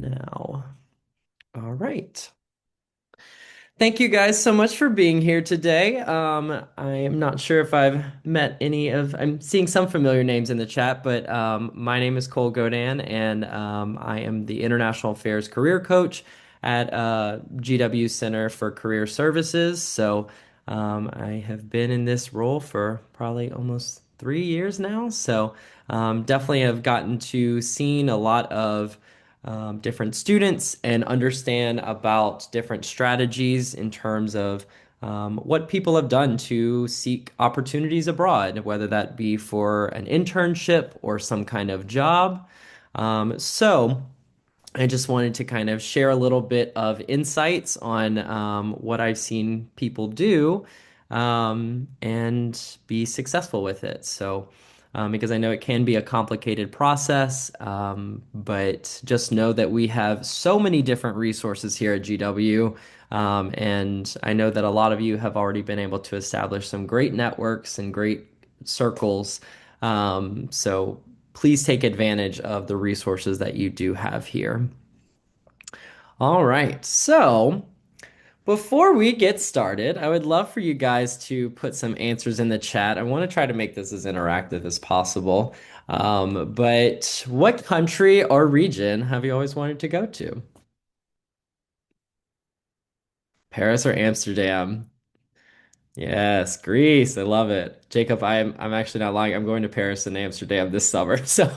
Now. All right. Thank you guys so much for being here today. I am not sure if I've met I'm seeing some familiar names in the chat, but my name is Cole Godan, and I am the International Affairs Career Coach at GW Center for Career Services. So I have been in this role for probably almost 3 years now. So definitely have gotten to seen a lot of different students and understand about different strategies in terms of what people have done to seek opportunities abroad, whether that be for an internship or some kind of job. So I just wanted to kind of share a little bit of insights on what I've seen people do and be successful with it. So, because I know it can be a complicated process, but just know that we have so many different resources here at GW. And I know that a lot of you have already been able to establish some great networks and great circles. So please take advantage of the resources that you do have here. All right. So before we get started, I would love for you guys to put some answers in the chat. I want to try to make this as interactive as possible. But what country or region have you always wanted to go to? Paris or Amsterdam? Yes, Greece. I love it. Jacob, I'm actually not lying. I'm going to Paris and Amsterdam this summer. So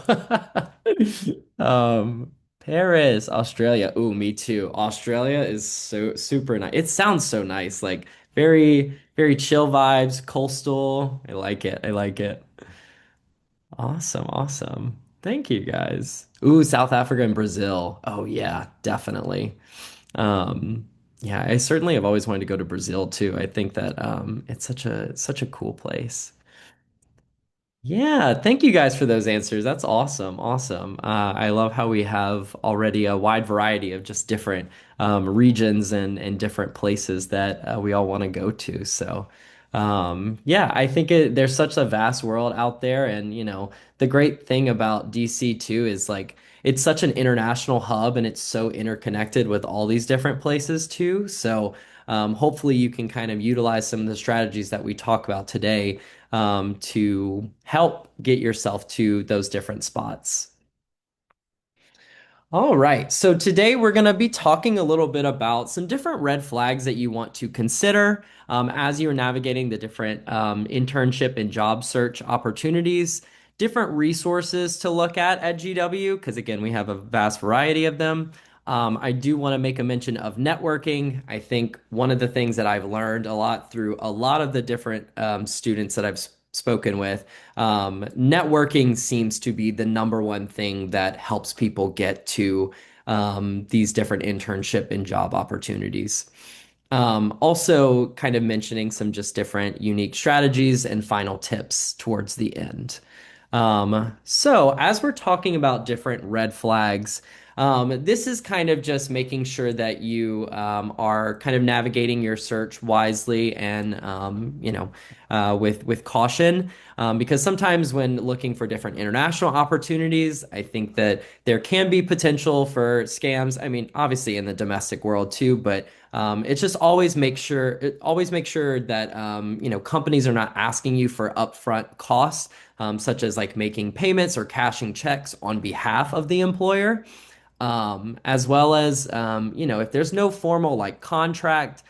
Paris, Australia. Ooh, me too. Australia is so super nice. It sounds so nice. Like very, very chill vibes, coastal. I like it. I like it. Awesome, awesome. Thank you guys. Ooh, South Africa and Brazil. Oh yeah, definitely. Um, yeah, I certainly have always wanted to go to Brazil too. I think that it's such a cool place. Yeah, thank you guys for those answers. That's awesome. Awesome. I love how we have already a wide variety of just different regions and different places that we all want to go to. So, yeah, I think there's such a vast world out there. And, the great thing about DC too is like it's such an international hub and it's so interconnected with all these different places too. So, hopefully you can kind of utilize some of the strategies that we talk about today to help get yourself to those different spots. All right. So today we're going to be talking a little bit about some different red flags that you want to consider as you're navigating the different internship and job search opportunities, different resources to look at GW, because again, we have a vast variety of them. I do want to make a mention of networking. I think one of the things that I've learned a lot through a lot of the different students that I've spoken with. Networking seems to be the number one thing that helps people get to these different internship and job opportunities. Also, kind of mentioning some just different unique strategies and final tips towards the end. So, as we're talking about different red flags, this is kind of just making sure that you are kind of navigating your search wisely and with caution. Because sometimes when looking for different international opportunities, I think that there can be potential for scams. I mean, obviously in the domestic world too, but it's just always make sure that companies are not asking you for upfront costs, such as like making payments or cashing checks on behalf of the employer. As well as, if there's no formal like contract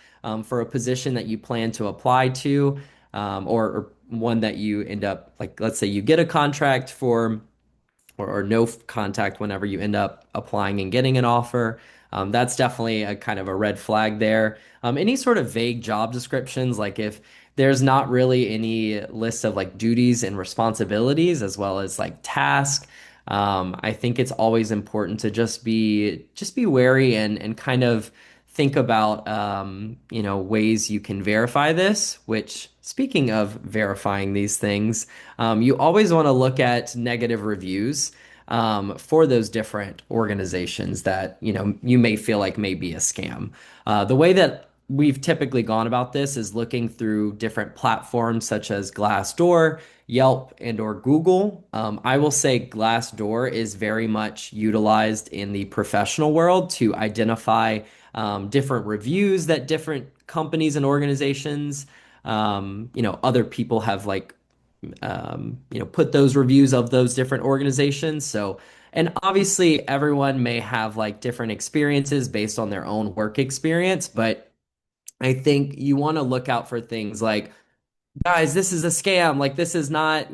for a position that you plan to apply to, or one that you end up like, let's say you get a contract for or no contact whenever you end up applying and getting an offer. That's definitely a kind of a red flag there. Any sort of vague job descriptions, like if there's not really any list of like duties and responsibilities as well as like tasks. I think it's always important to just be wary and kind of think about ways you can verify this, which speaking of verifying these things, you always want to look at negative reviews for those different organizations that you may feel like may be a scam. The way that we've typically gone about this is looking through different platforms such as Glassdoor. Yelp and or Google. I will say Glassdoor is very much utilized in the professional world to identify different reviews that different companies and organizations, other people have like put those reviews of those different organizations. So, and obviously everyone may have like different experiences based on their own work experience, but I think you want to look out for things like guys, this is a scam. Like this is not,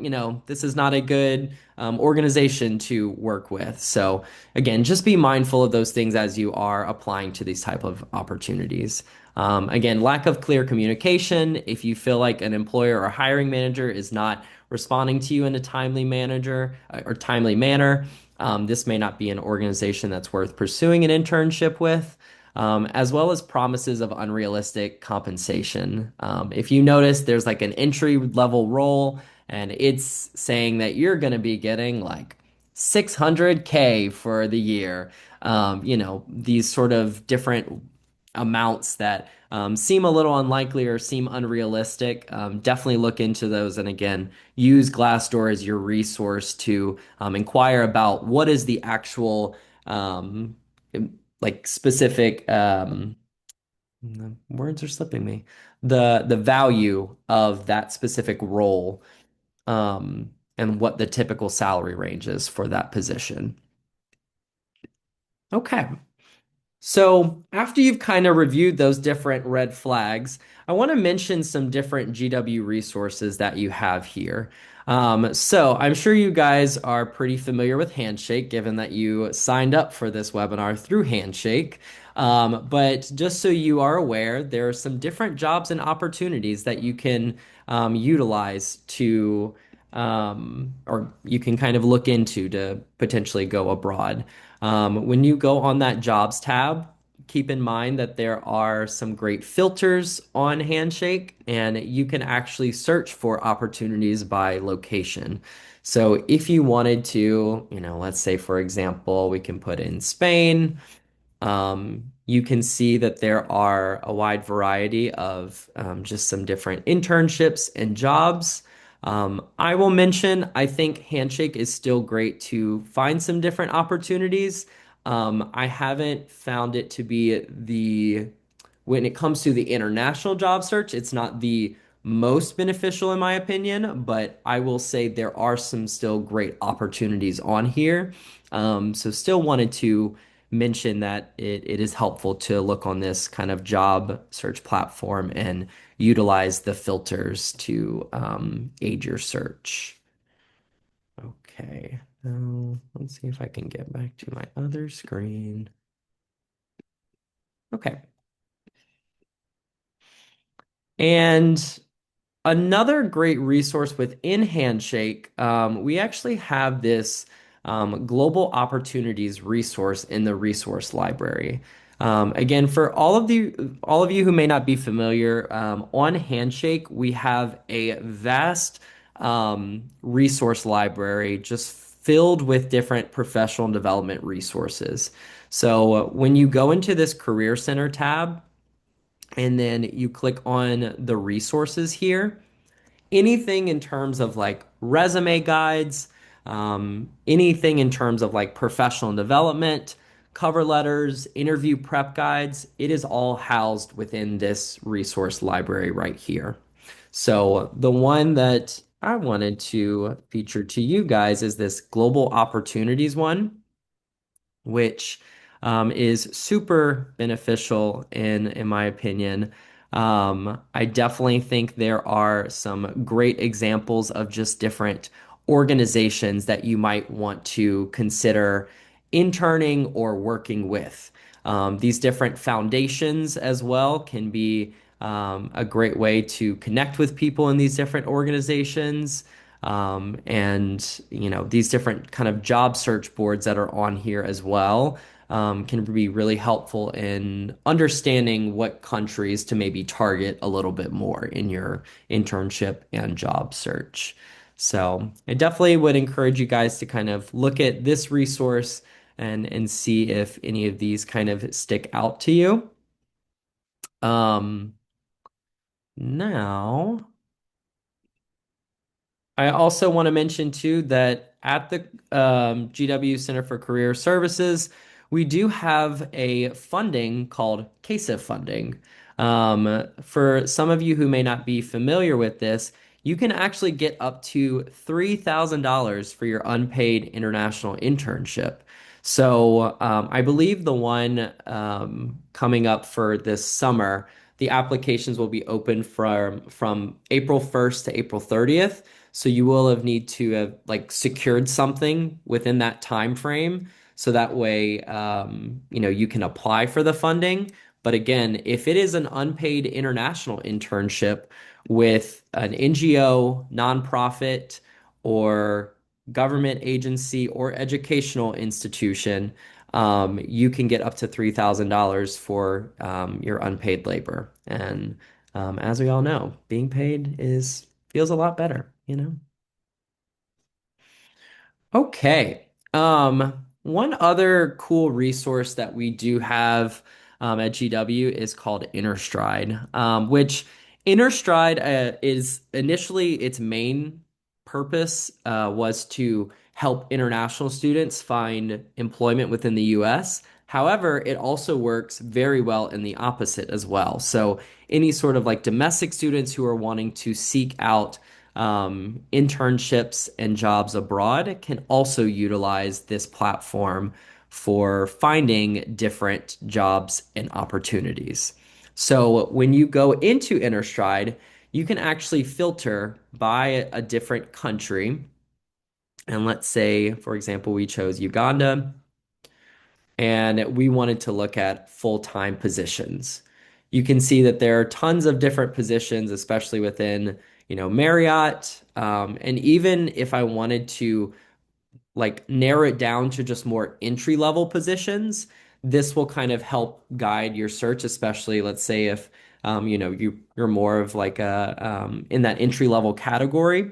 this is not a good organization to work with. So again, just be mindful of those things as you are applying to these type of opportunities. Again, lack of clear communication. If you feel like an employer or hiring manager is not responding to you in a timely manner, this may not be an organization that's worth pursuing an internship with as well as promises of unrealistic compensation. If you notice, there's like an entry level role, and it's saying that you're going to be getting like 600K for the year. These sort of different amounts that seem a little unlikely or seem unrealistic. Definitely look into those. And again, use Glassdoor as your resource to inquire about what is the actual like specific words are slipping me. The value of that specific role and what the typical salary range is for that position. Okay. So, after you've kind of reviewed those different red flags, I want to mention some different GW resources that you have here. So, I'm sure you guys are pretty familiar with Handshake, given that you signed up for this webinar through Handshake. But just so you are aware, there are some different jobs and opportunities that you can utilize or you can kind of look into to potentially go abroad. When you go on that jobs tab, keep in mind that there are some great filters on Handshake, and you can actually search for opportunities by location. So if you wanted to, let's say for example, we can put in Spain. You can see that there are a wide variety of just some different internships and jobs. I will mention, I think Handshake is still great to find some different opportunities. I haven't found it to be when it comes to the international job search, it's not the most beneficial in my opinion, but I will say there are some still great opportunities on here. So still wanted to mention that it is helpful to look on this kind of job search platform and utilize the filters to aid your search. Okay, let's see if I can get back to my other screen. Okay. And another great resource within Handshake, we actually have this global opportunities resource in the resource library. Again, for all of you who may not be familiar, on Handshake, we have a vast resource library just filled with different professional development resources. So when you go into this Career Center tab, and then you click on the resources here, anything in terms of like resume guides, anything in terms of like professional development, cover letters, interview prep guides, it is all housed within this resource library right here. So the one that I wanted to feature to you guys is this global opportunities one, which is super beneficial in my opinion. I definitely think there are some great examples of just different organizations that you might want to consider interning or working with. These different foundations as well can be a great way to connect with people in these different organizations. And these different kind of job search boards that are on here as well can be really helpful in understanding what countries to maybe target a little bit more in your internship and job search. So I definitely would encourage you guys to kind of look at this resource and see if any of these kind of stick out to you. Um, now. I also want to mention too that at the GW Center for Career Services, we do have a funding called CASIF funding. For some of you who may not be familiar with this, you can actually get up to $3,000 for your unpaid international internship. So I believe the one coming up for this summer, the applications will be open from April 1st to April 30th. So you will have need to have like secured something within that time frame. So that way, you can apply for the funding. But again, if it is an unpaid international internship with an NGO, nonprofit, or government agency or educational institution, you can get up to $3,000 for your unpaid labor. And as we all know, being paid is feels a lot better, you know? Okay. One other cool resource that we do have at GW is called InnerStride, which InnerStride is initially its main purpose was to help international students find employment within the US. However, it also works very well in the opposite as well. So, any sort of like domestic students who are wanting to seek out internships and jobs abroad can also utilize this platform for finding different jobs and opportunities. So when you go into InnerStride, you can actually filter by a different country. And let's say, for example, we chose Uganda and we wanted to look at full-time positions. You can see that there are tons of different positions, especially within, Marriott. And even if I wanted to like narrow it down to just more entry level positions, this will kind of help guide your search, especially let's say if you're more of like a in that entry level category.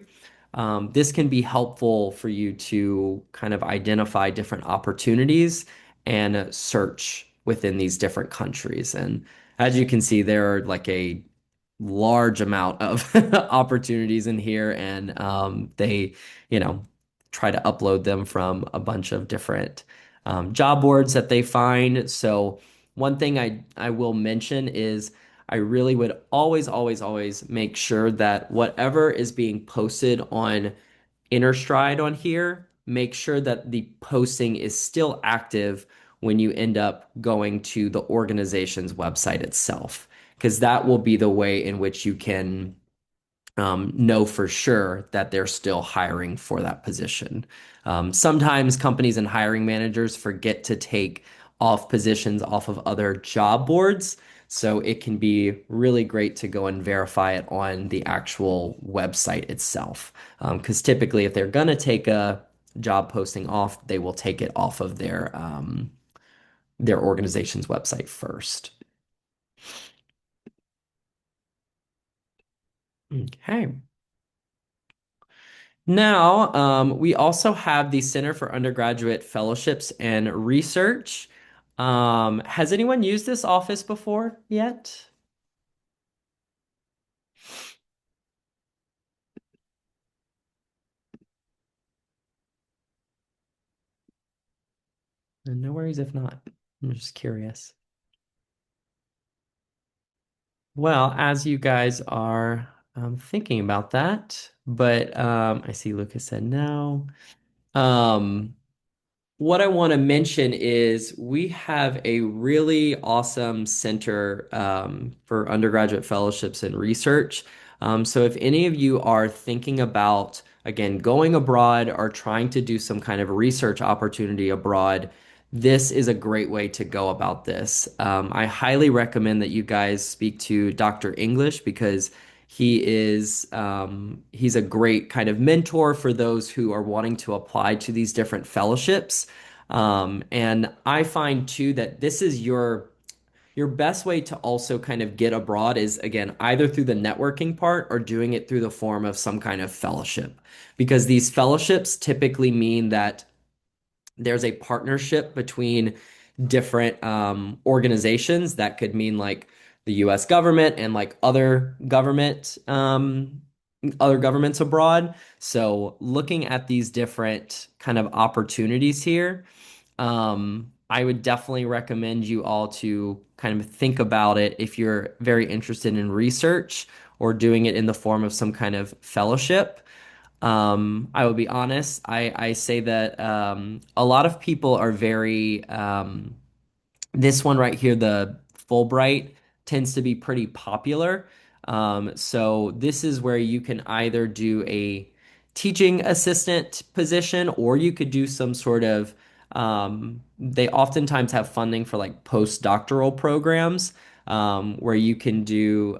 This can be helpful for you to kind of identify different opportunities and search within these different countries. And as you can see, there are like a large amount of opportunities in here, and they, you know, try to upload them from a bunch of different job boards that they find. So one thing I will mention is I really would always, always, always make sure that whatever is being posted on Inner on here, make sure that the posting is still active when you end up going to the organization's website itself, because that will be the way in which you can know for sure that they're still hiring for that position. Sometimes companies and hiring managers forget to take off positions off of other job boards. So it can be really great to go and verify it on the actual website itself. Because typically, if they're going to take a job posting off, they will take it off of their organization's website first. Okay. Now, we also have the Center for Undergraduate Fellowships and Research. Has anyone used this office before yet? No worries if not. I'm just curious. Well, as you guys are thinking about that, but I see Lucas said no. Um, What I want to mention is we have a really awesome center for undergraduate fellowships and research. So if any of you are thinking about, again, going abroad or trying to do some kind of research opportunity abroad, this is a great way to go about this. I highly recommend that you guys speak to Dr. English because he's a great kind of mentor for those who are wanting to apply to these different fellowships. And I find too that this is your best way to also kind of get abroad is again either through the networking part or doing it through the form of some kind of fellowship. Because these fellowships typically mean that there's a partnership between different organizations that could mean like the US government and like other government. other governments abroad. So looking at these different kind of opportunities here, I would definitely recommend you all to kind of think about it if you're very interested in research or doing it in the form of some kind of fellowship. I will be honest, I say that a lot of people are very this one right here, the Fulbright, tends to be pretty popular. So this is where you can either do a teaching assistant position or you could do some sort of, they oftentimes have funding for like postdoctoral programs where you can do,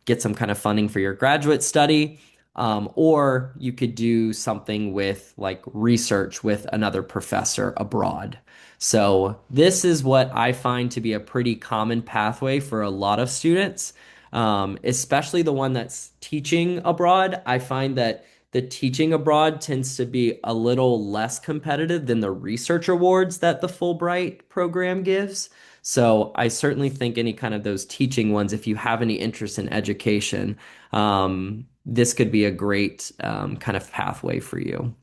get some kind of funding for your graduate study. Or you could do something with like research with another professor abroad. So this is what I find to be a pretty common pathway for a lot of students, especially the one that's teaching abroad. I find that the teaching abroad tends to be a little less competitive than the research awards that the Fulbright program gives. So I certainly think any kind of those teaching ones, if you have any interest in education, this could be a great kind of pathway for you.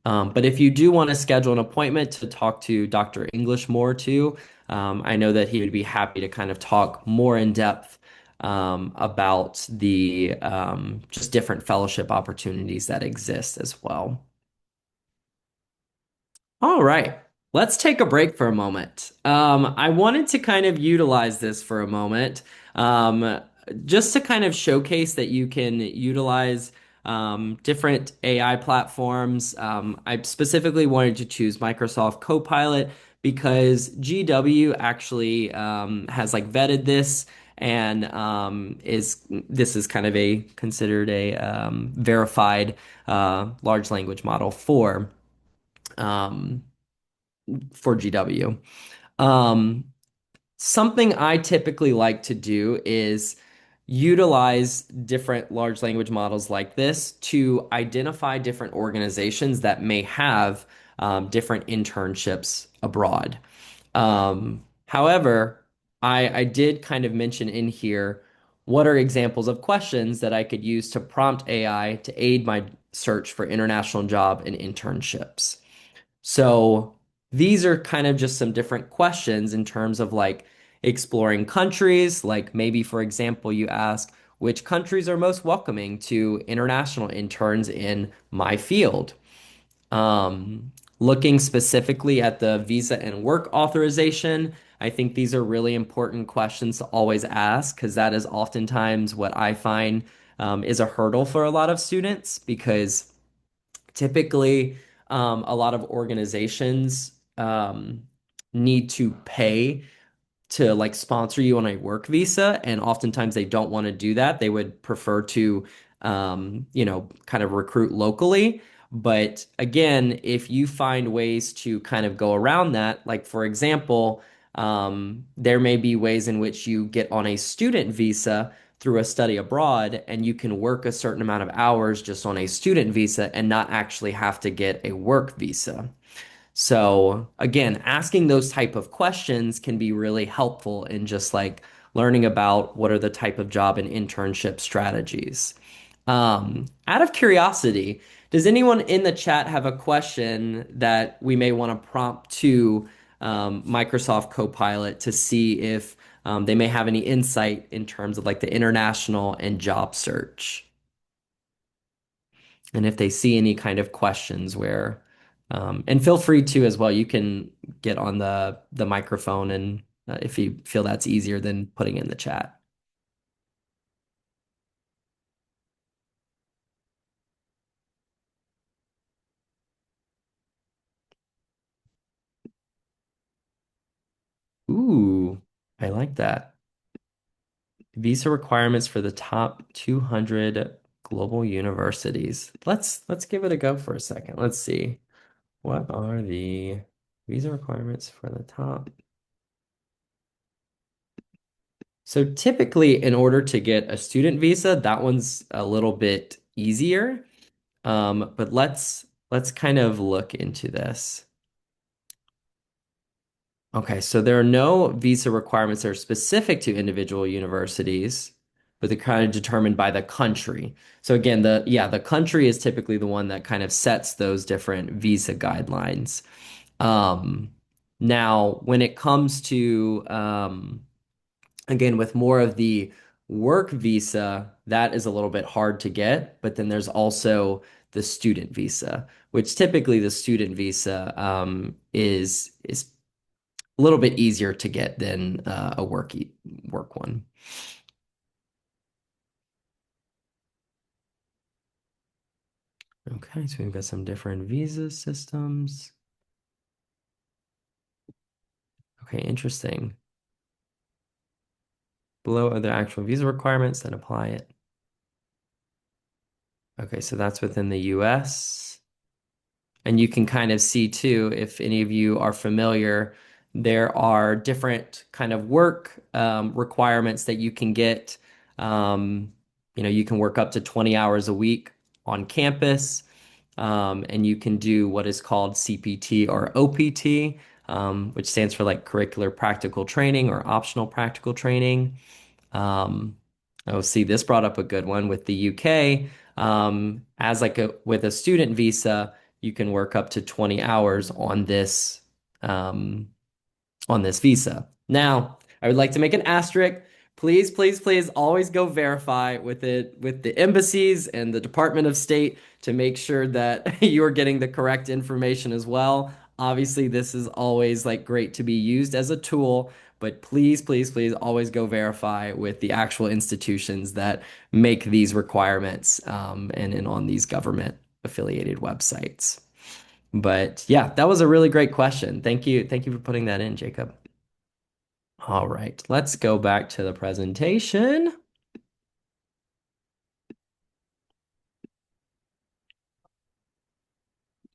But if you do want to schedule an appointment to talk to Dr. English more too, I know that he would be happy to kind of talk more in depth about the just different fellowship opportunities that exist as well. All right, let's take a break for a moment. I wanted to kind of utilize this for a moment, um, just to kind of showcase that you can utilize different AI platforms. I specifically wanted to choose Microsoft Copilot because GW actually has like vetted this and is this is kind of a considered a verified large language model um, for GW. Um, Something I typically like to do is utilize different large language models like this to identify different organizations that may have different internships abroad. However, I did kind of mention in here what are examples of questions that I could use to prompt AI to aid my search for international job and internships. So these are kind of just some different questions in terms of like exploring countries. Like maybe, for example, you ask, which countries are most welcoming to international interns in my field? Looking specifically at the visa and work authorization, I think these are really important questions to always ask because that is oftentimes what I find is a hurdle for a lot of students because typically, a lot of organizations need to pay to like sponsor you on a work visa, and oftentimes they don't want to do that. They would prefer to, kind of recruit locally. But again, if you find ways to kind of go around that, like for example, there may be ways in which you get on a student visa through a study abroad, and you can work a certain amount of hours just on a student visa and not actually have to get a work visa. So again, asking those type of questions can be really helpful in just like learning about what are the type of job and internship strategies. Out of curiosity, does anyone in the chat have a question that we may want to prompt to Microsoft Copilot to see if they may have any insight in terms of like the international and job search? And if they see any kind of questions where, and feel free to as well, you can get on the microphone and if you feel that's easier than putting in the chat. Ooh, I like that. Visa requirements for the top 200 global universities. Let's give it a go for a second. Let's see. What are the visa requirements for the top? So typically, in order to get a student visa, that one's a little bit easier. But let's kind of look into this. Okay, so there are no visa requirements that are specific to individual universities. but they're kind of determined by the country. So again, the country is typically the one that kind of sets those different visa guidelines. Um, Now, when it comes to again, with more of the work visa, that is a little bit hard to get, but then there's also the student visa, which typically the student visa is a little bit easier to get than a work one. Okay, so we've got some different visa systems. Okay, interesting. Below are the actual visa requirements that apply it. Okay, so that's within the US. And you can kind of see too, if any of you are familiar, there are different kind of work requirements that you can get. Um, you can work up to 20 hours a week on campus, and you can do what is called CPT or OPT, which stands for like curricular practical training or optional practical training. Um, oh, see, this brought up a good one with the UK. As like with a student visa, you can work up to 20 hours um, on this visa. Now, I would like to make an asterisk. Please, please, please always go verify with the embassies and the Department of State to make sure that you are getting the correct information as well. Obviously, this is always like great to be used as a tool, but please, please, please always go verify with the actual institutions that make these requirements and on these government affiliated websites. But yeah, that was a really great question. Thank you. Thank you for putting that in, Jacob. All right, let's go back to the presentation.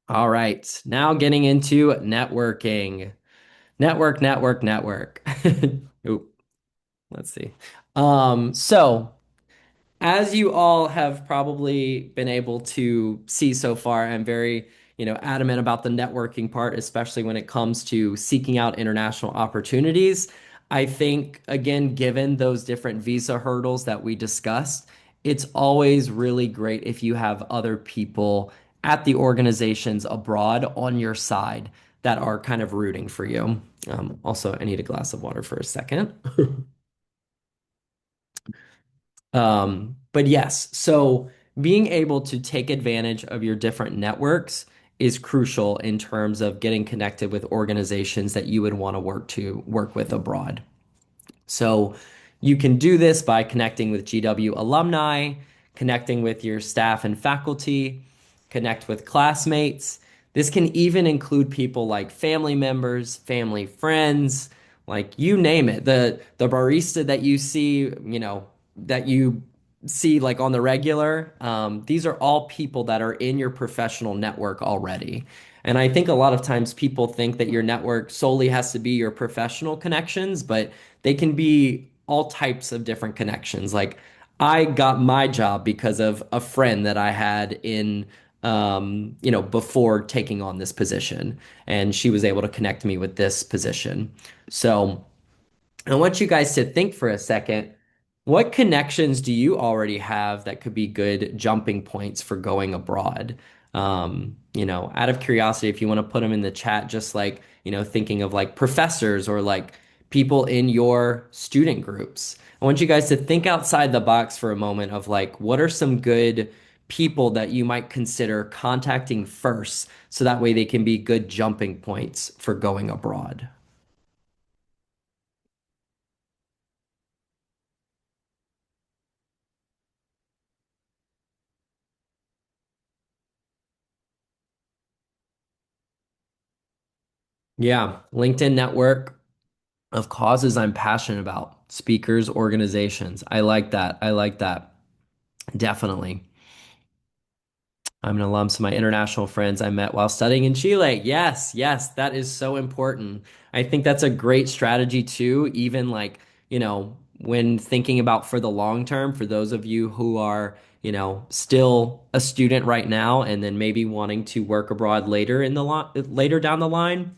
All right, now getting into networking. Network. Oop, let's see. So as you all have probably been able to see so far, I'm very, adamant about the networking part, especially when it comes to seeking out international opportunities. I think, again, given those different visa hurdles that we discussed, it's always really great if you have other people at the organizations abroad on your side that are kind of rooting for you. Also, I need a glass of water for a second. But yes, so being able to take advantage of your different networks is crucial in terms of getting connected with organizations that you would want to work with abroad. So you can do this by connecting with GW alumni, connecting with your staff and faculty, connect with classmates. This can even include people like family members, family friends, like you name it. The barista that you see, that you see like on the regular, these are all people that are in your professional network already. And I think a lot of times people think that your network solely has to be your professional connections, but they can be all types of different connections. Like I got my job because of a friend that I had before taking on this position, and she was able to connect me with this position. So I want you guys to think for a second, what connections do you already have that could be good jumping points for going abroad? Out of curiosity, if you want to put them in the chat, just like, thinking of like professors or like people in your student groups. I want you guys to think outside the box for a moment of like, what are some good people that you might consider contacting first so that way they can be good jumping points for going abroad? Yeah, LinkedIn network of causes I'm passionate about, speakers, organizations. I like that. I like that. Definitely. I'm an alum, so my international friends I met while studying in Chile. Yes, yes, that is so important. I think that's a great strategy too, even like, when thinking about for the long term, for those of you who are, still a student right now and then maybe wanting to work abroad later down the line.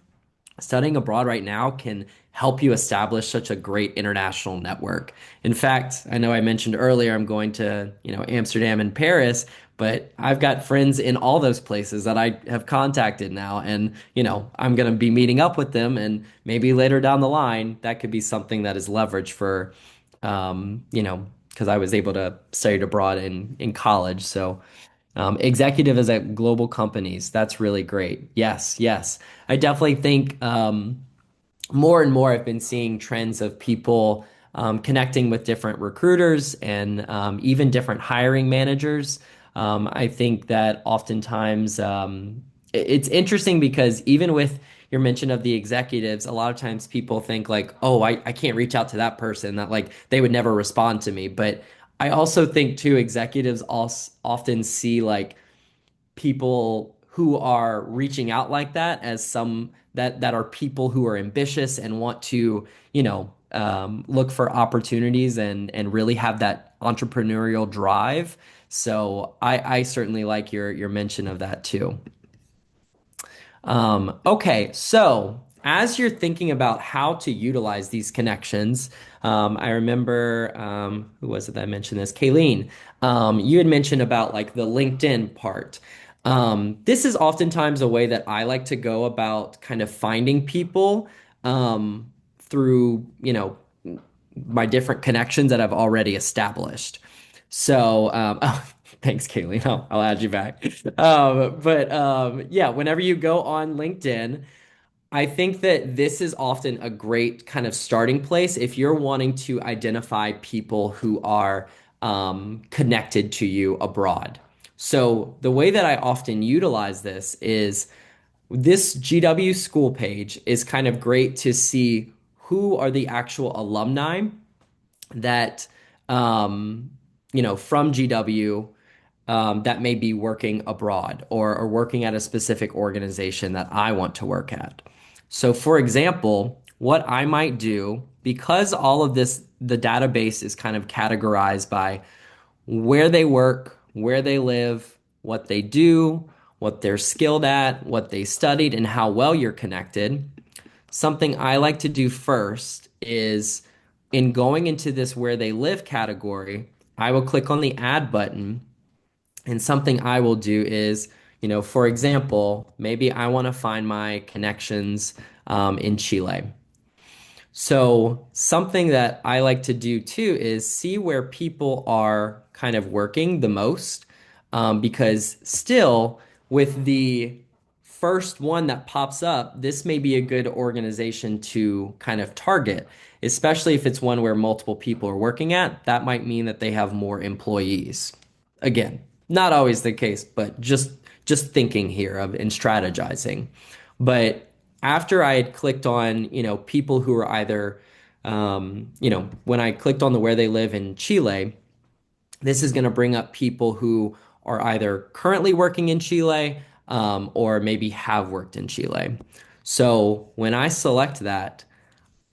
studying abroad right now can help you establish such a great international network. In fact, I know I mentioned earlier I'm going to, Amsterdam and Paris, but I've got friends in all those places that I have contacted now, and, I'm going to be meeting up with them, and maybe later down the line, that could be something that is leveraged for, because I was able to study abroad in college. So, executive is at global companies. That's really great. Yes, yes. I definitely think more and more I've been seeing trends of people connecting with different recruiters and even different hiring managers. I think that oftentimes it's interesting because even with your mention of the executives, a lot of times people think like, oh, I can't reach out to that person, that like they would never respond to me. But I also think too, executives also often see like people who are reaching out like that as some that are people who are ambitious and want to, look for opportunities and really have that entrepreneurial drive. So I certainly like your mention of that too. Okay, so as you're thinking about how to utilize these connections, I remember who was it that mentioned this? Kayleen. You had mentioned about like the LinkedIn part. This is oftentimes a way that I like to go about kind of finding people through, my different connections that I've already established. So, oh, thanks, Kaylee. I'll add you back. But yeah, whenever you go on LinkedIn, I think that this is often a great kind of starting place if you're wanting to identify people who are connected to you abroad. So, the way that I often utilize this is this GW school page is kind of great to see who are the actual alumni that um, from GW that may be working abroad or working at a specific organization that I want to work at. So, for example, what I might do, because all of this, the database is kind of categorized by where they work, where they live, what they do, what they're skilled at, what they studied, and how well you're connected. Something I like to do first is in going into this where they live category, I will click on the add button. And something I will do is, for example, maybe I want to find my connections in Chile. So, something that I like to do too is see where people are kind of working the most, because still, with the first one that pops up, this may be a good organization to kind of target, especially if it's one where multiple people are working at. That might mean that they have more employees. Again, not always the case, but just thinking here of and strategizing. But after I had clicked on, people who are either, when I clicked on the where they live in Chile, this is going to bring up people who are either currently working in Chile, or maybe have worked in Chile. So when I select that,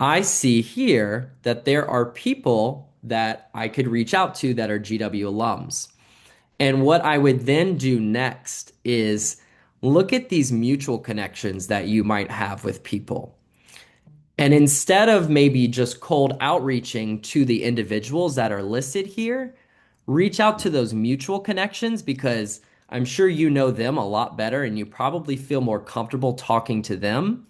I see here that there are people that I could reach out to that are GW alums. And what I would then do next is look at these mutual connections that you might have with people. And instead of maybe just cold outreaching to the individuals that are listed here, reach out to those mutual connections because I'm sure you know them a lot better and you probably feel more comfortable talking to them.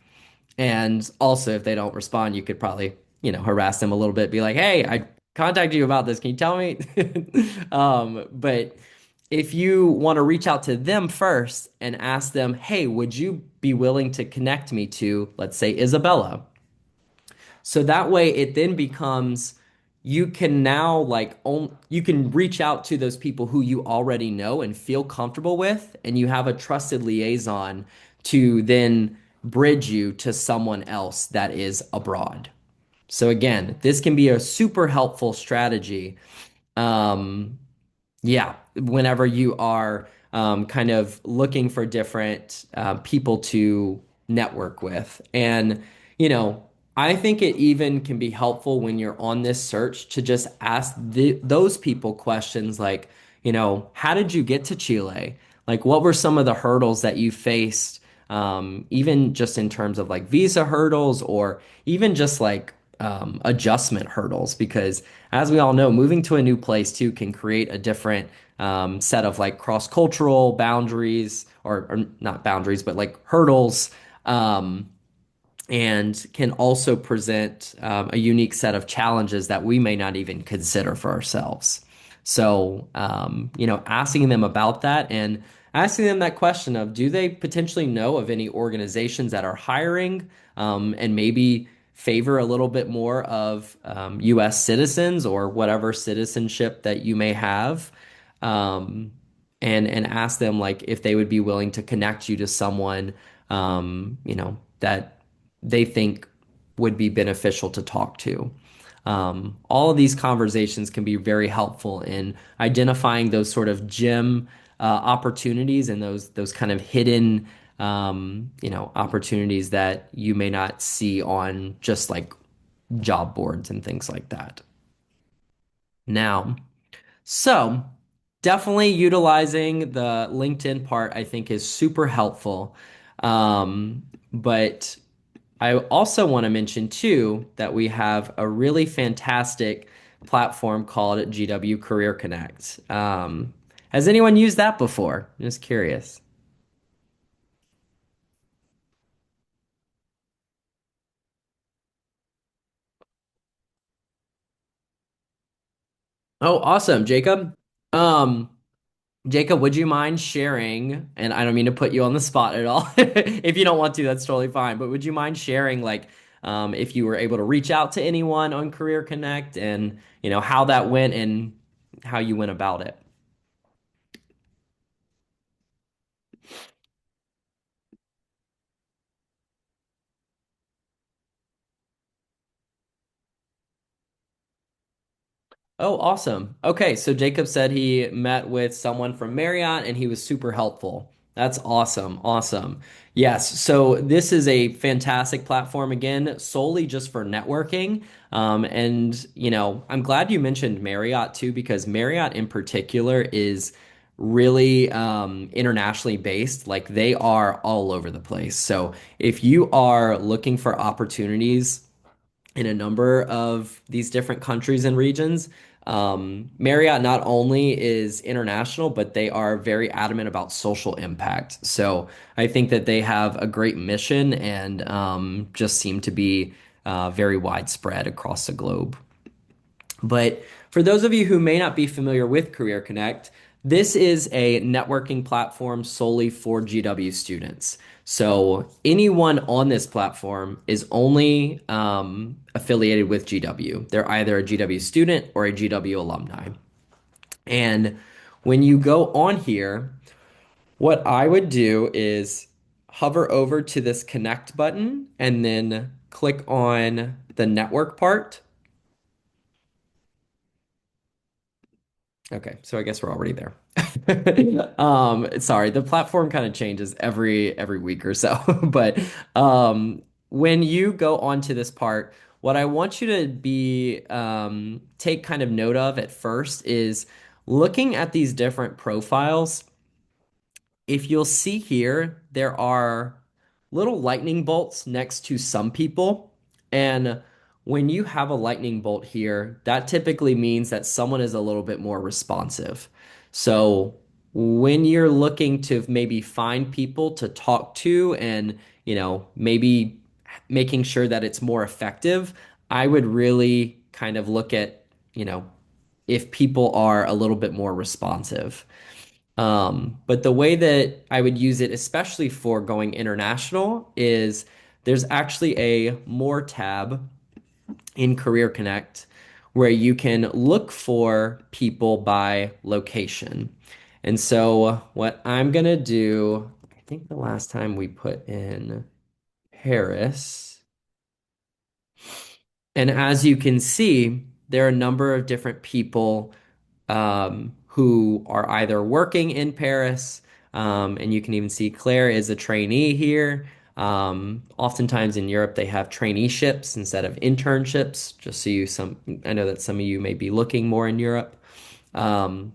And also, if they don't respond, you could probably, harass them a little bit, be like, hey, I contacted you about this. Can you tell me? But if you want to reach out to them first and ask them, hey, would you be willing to connect me to, let's say, Isabella? So that way it then becomes you can now you can reach out to those people who you already know and feel comfortable with, and you have a trusted liaison to then bridge you to someone else that is abroad. So again, this can be a super helpful strategy. Um, yeah, whenever you are kind of looking for different people to network with. And, you know, I think it even can be helpful when you're on this search to just ask those people questions like, how did you get to Chile? Like, what were some of the hurdles that you faced even just in terms of like visa hurdles or even just like adjustment hurdles, because as we all know, moving to a new place too can create a different set of like cross-cultural boundaries or not boundaries, but like hurdles. Um, and can also present a unique set of challenges that we may not even consider for ourselves. So, asking them about that and asking them that question of do they potentially know of any organizations that are hiring and maybe favor a little bit more of US citizens or whatever citizenship that you may have. Um, and ask them like if they would be willing to connect you to someone that they think would be beneficial to talk to. All of these conversations can be very helpful in identifying those sort of gem opportunities and those kind of hidden opportunities that you may not see on just like job boards and things like that. Now, so definitely utilizing the LinkedIn part, I think, is super helpful. But I also want to mention too that we have a really fantastic platform called GW Career Connect. Has anyone used that before? Just curious. Oh, awesome, Jacob. Um, Jacob, would you mind sharing, and I don't mean to put you on the spot at all. If you don't want to, that's totally fine. But would you mind sharing, like, if you were able to reach out to anyone on Career Connect and, how that went and how you went about it? Oh, awesome. Okay, so Jacob said he met with someone from Marriott and he was super helpful. That's awesome. Awesome. Yes, so this is a fantastic platform again, solely just for networking. I'm glad you mentioned Marriott too, because Marriott in particular is really internationally based. Like they are all over the place. So if you are looking for opportunities, in a number of these different countries and regions. Marriott not only is international, but they are very adamant about social impact. So I think that they have a great mission and just seem to be very widespread across the globe. But for those of you who may not be familiar with Career Connect, this is a networking platform solely for GW students. So anyone on this platform is only affiliated with GW. They're either a GW student or a GW alumni. And when you go on here, what I would do is hover over to this connect button and then click on the network part. Okay, so I guess we're already there. Sorry, the platform kind of changes every week or so. But when you go onto this part, what I want you to be take kind of note of at first is looking at these different profiles. If you'll see here, there are little lightning bolts next to some people. And when you have a lightning bolt here, that typically means that someone is a little bit more responsive. So when you're looking to maybe find people to talk to and, maybe making sure that it's more effective, I would really kind of look at, if people are a little bit more responsive. But the way that I would use it, especially for going international, is there's actually a more tab in Career Connect where you can look for people by location. And so what I'm gonna do, I think the last time we put in Paris, and as you can see, there are a number of different people who are either working in Paris, and you can even see Claire is a trainee here. Oftentimes in Europe, they have traineeships instead of internships, just so I know that some of you may be looking more in Europe. Um,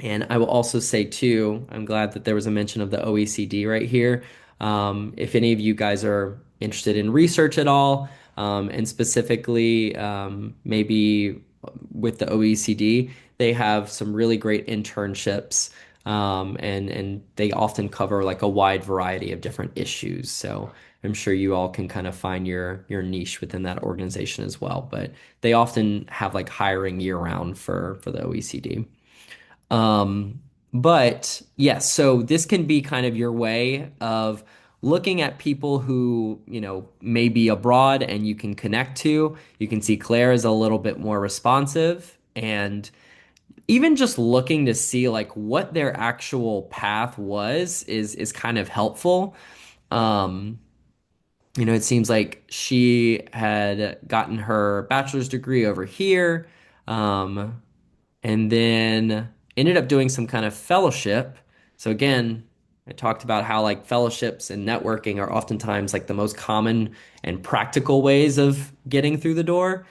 and I will also say too, I'm glad that there was a mention of the OECD right here. If any of you guys are interested in research at all, and specifically maybe with the OECD, they have some really great internships, and they often cover like a wide variety of different issues. So I'm sure you all can kind of find your niche within that organization as well. But they often have like hiring year round for the OECD. Um, but yes, so this can be kind of your way of looking at people who, may be abroad and you can connect to. You can see Claire is a little bit more responsive and even just looking to see like what their actual path was is kind of helpful. Um, it seems like she had gotten her bachelor's degree over here. Um, and then ended up doing some kind of fellowship. So again, I talked about how like fellowships and networking are oftentimes like the most common and practical ways of getting through the door.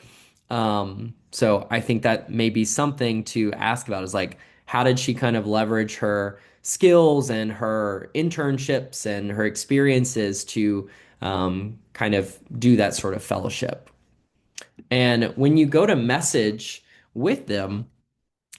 So I think that may be something to ask about is like, how did she kind of leverage her skills and her internships and her experiences to kind of do that sort of fellowship? And when you go to message with them,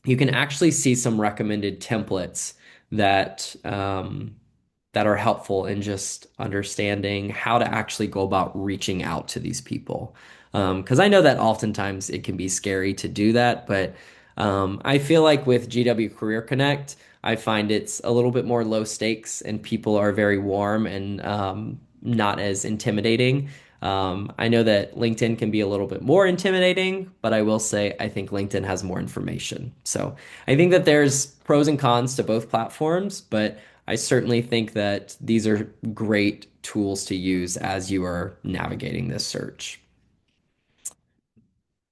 you can actually see some recommended templates that that are helpful in just understanding how to actually go about reaching out to these people. Because I know that oftentimes it can be scary to do that, but I feel like with GW Career Connect, I find it's a little bit more low stakes and people are very warm and not as intimidating. I know that LinkedIn can be a little bit more intimidating, but I will say I think LinkedIn has more information. So I think that there's pros and cons to both platforms, but I certainly think that these are great tools to use as you are navigating this search.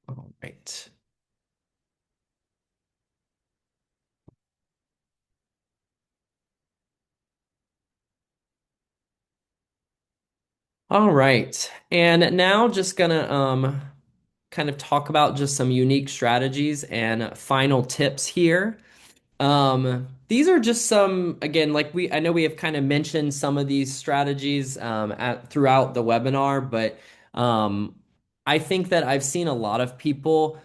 All right. All right. And now just gonna kind of talk about just some unique strategies and final tips here. These are just some, again, like I know we have kind of mentioned some of these strategies throughout the webinar, but um, I think that I've seen a lot of people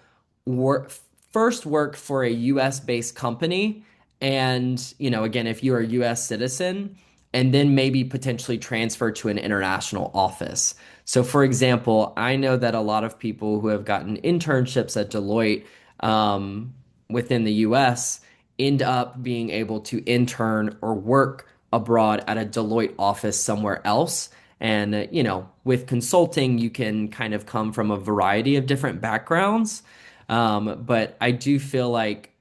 work first work for a US based company. And, again, if you're a US citizen, and then maybe potentially transfer to an international office. So, for example, I know that a lot of people who have gotten internships at Deloitte within the US end up being able to intern or work abroad at a Deloitte office somewhere else. And, with consulting, you can kind of come from a variety of different backgrounds. But I do feel like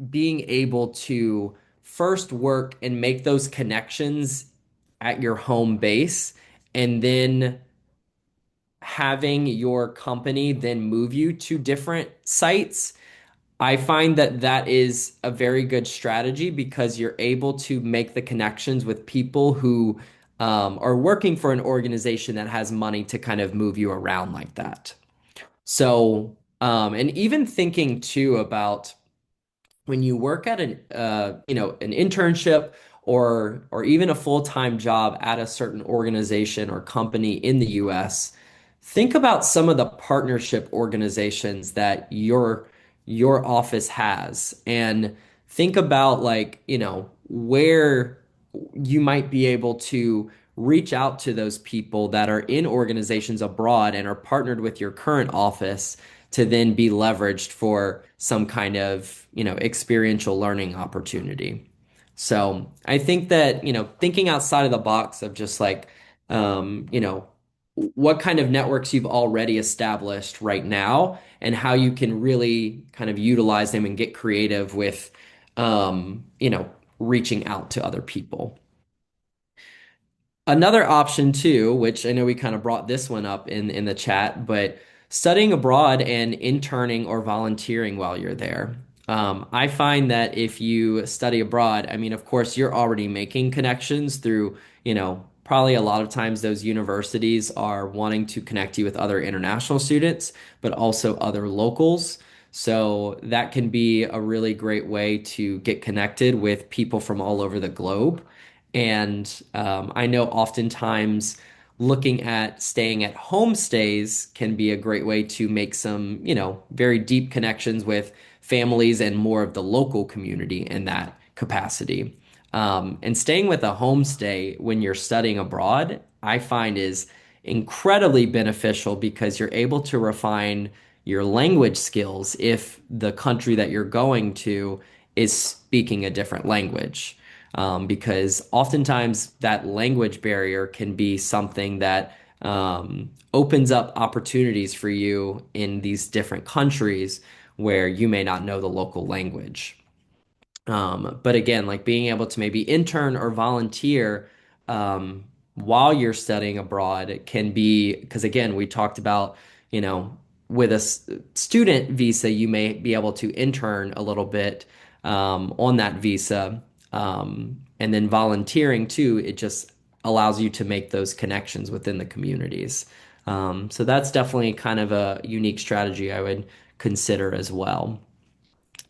being able to first work and make those connections at your home base and then having your company then move you to different sites. I find that that is a very good strategy because you're able to make the connections with people who are working for an organization that has money to kind of move you around like that. So, and even thinking too about when you work at an internship or even a full-time job at a certain organization or company in the US, think about some of the partnership organizations that your office has and think about like, where you might be able to reach out to those people that are in organizations abroad and are partnered with your current office to then be leveraged for some kind of, experiential learning opportunity. So I think that, thinking outside of the box of just like, what kind of networks you've already established right now and how you can really kind of utilize them and get creative with, reaching out to other people. Another option too, which I know we kind of brought this one up in the chat, but studying abroad and interning or volunteering while you're there. I find that if you study abroad, I mean, of course, you're already making connections through, probably a lot of times those universities are wanting to connect you with other international students, but also other locals. So that can be a really great way to get connected with people from all over the globe. And I know oftentimes looking at staying at home stays can be a great way to make some, very deep connections with families and more of the local community in that capacity. And staying with a homestay when you're studying abroad, I find is incredibly beneficial because you're able to refine your language skills if the country that you're going to is speaking a different language. Because oftentimes that language barrier can be something that opens up opportunities for you in these different countries where you may not know the local language. But again, like being able to maybe intern or volunteer while you're studying abroad it can be, because again, we talked about, you know, with a student visa, you may be able to intern a little bit on that visa. And then volunteering too, it just allows you to make those connections within the communities. So that's definitely kind of a unique strategy I would consider as well.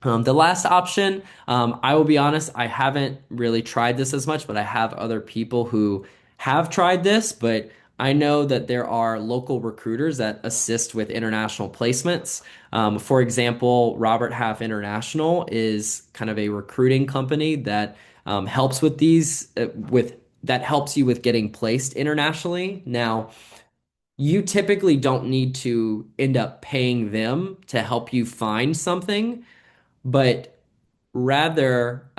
The last option, I will be honest, I haven't really tried this as much, but I have other people who have tried this. But I know that there are local recruiters that assist with international placements. For example, Robert Half International is kind of a recruiting company that helps with these, with that helps you with getting placed internationally. Now, you typically don't need to end up paying them to help you find something, but rather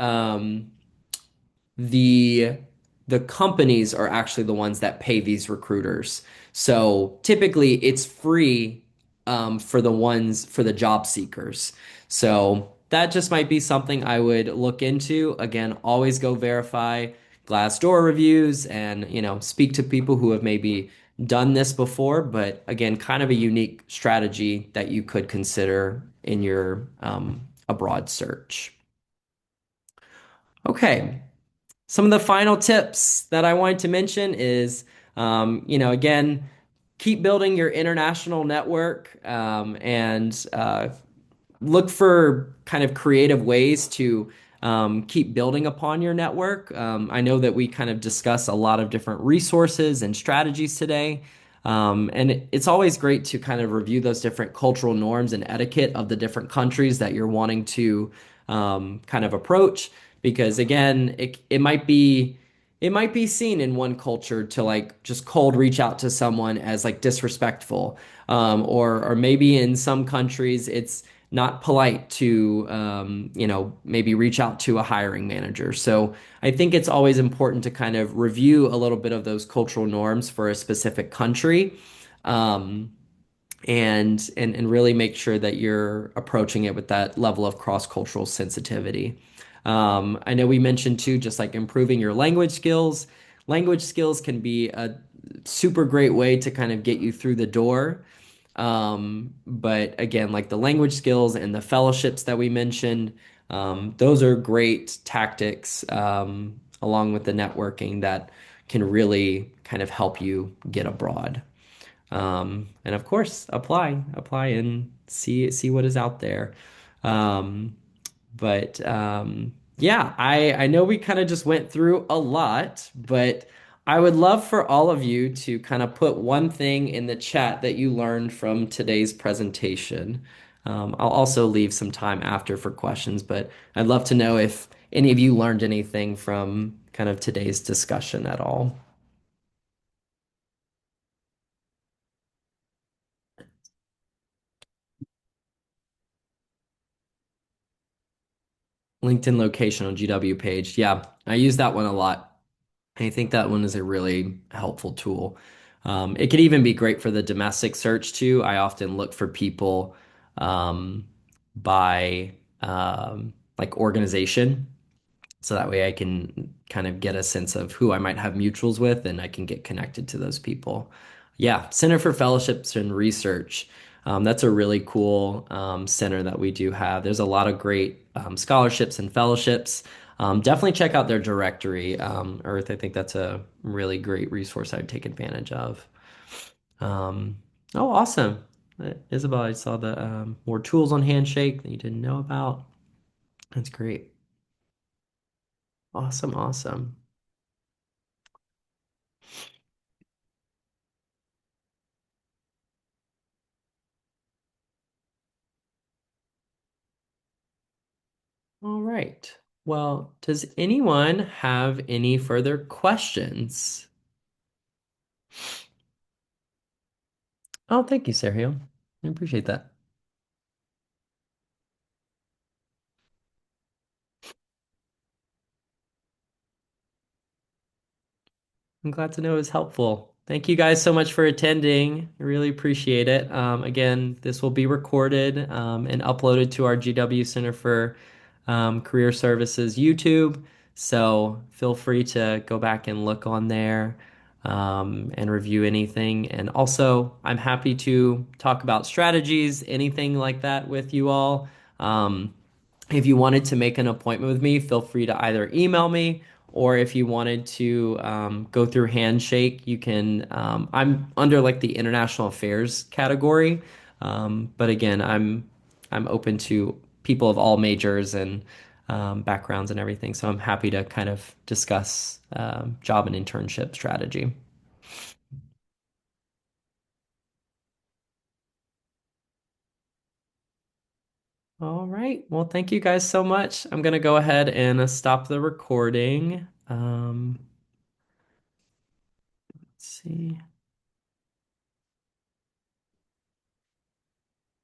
the the companies are actually the ones that pay these recruiters. So typically it's free for the job seekers. So that just might be something I would look into. Again, always go verify Glassdoor reviews and speak to people who have maybe done this before. But again, kind of a unique strategy that you could consider in your abroad search. Okay. Some of the final tips that I wanted to mention is, again, keep building your international network and look for kind of creative ways to keep building upon your network. I know that we kind of discuss a lot of different resources and strategies today. And it's always great to kind of review those different cultural norms and etiquette of the different countries that you're wanting to kind of approach. Because again, it might be seen in one culture to like just cold reach out to someone as like disrespectful, or maybe in some countries it's not polite to maybe reach out to a hiring manager. So I think it's always important to kind of review a little bit of those cultural norms for a specific country. Um, and really make sure that you're approaching it with that level of cross-cultural sensitivity. I know we mentioned too, just like improving your language skills. Language skills can be a super great way to kind of get you through the door. But again, like the language skills and the fellowships that we mentioned, those are great tactics, along with the networking that can really kind of help you get abroad. And of course, apply and see what is out there. Um, but yeah, I know we kind of just went through a lot, but I would love for all of you to kind of put one thing in the chat that you learned from today's presentation. I'll also leave some time after for questions, but I'd love to know if any of you learned anything from kind of today's discussion at all. LinkedIn location on GW page. Yeah, I use that one a lot. I think that one is a really helpful tool. It could even be great for the domestic search too. I often look for people by like organization. So that way I can kind of get a sense of who I might have mutuals with and I can get connected to those people. Yeah, Center for Fellowships and Research. That's a really cool center that we do have. There's a lot of great scholarships and fellowships. Definitely check out their directory, Earth. I think that's a really great resource I'd take advantage of. Um, oh, awesome. Isabel, I saw the more tools on Handshake that you didn't know about. That's great. Awesome, awesome. All right. Well, does anyone have any further questions? Oh, thank you, Sergio. I appreciate that. I'm glad to know it was helpful. Thank you guys so much for attending. I really appreciate it. Again, this will be recorded and uploaded to our GW Center for Career Services YouTube. So feel free to go back and look on there and review anything. And also, I'm happy to talk about strategies, anything like that with you all. Um, if you wanted to make an appointment with me, feel free to either email me or if you wanted to go through Handshake, you can. I'm under like the international affairs category, but again, I'm open to people of all majors and backgrounds and everything. So I'm happy to kind of discuss job and internship strategy. All right. Well, thank you guys so much. I'm gonna go ahead and stop the recording. Let's see.